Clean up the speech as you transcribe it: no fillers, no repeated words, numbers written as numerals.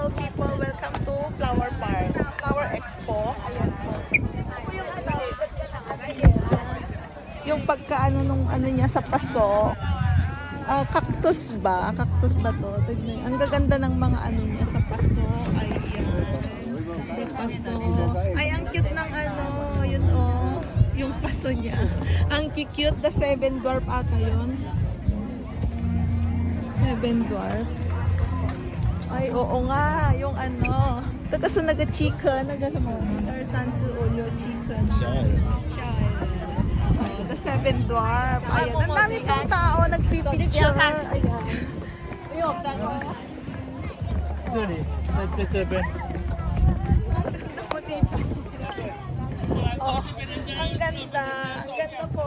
beautiful people, welcome to Flower Park, Flower Expo. Ayan po. Yung ano, yung pagkaano nung ano niya sa paso. Cactus ba? Cactus ba to? Tignan. Ang gaganda ng mga ano niya sa paso. Ayan. May paso. Ay, ang cute ng ano. Yun oh. Yung paso niya. Ang cute. The Seven Dwarf ata yun. Seven Dwarf. Ay, oo nga. Yung ano. Ito kasi naga-chicken. Or Sansu Ulo chicken. Shell. The Seven Dwarf. Ayan. Ang dami pong tao. Nagpipicture. Ayan. Oh, ang ganda. Ang ganda po.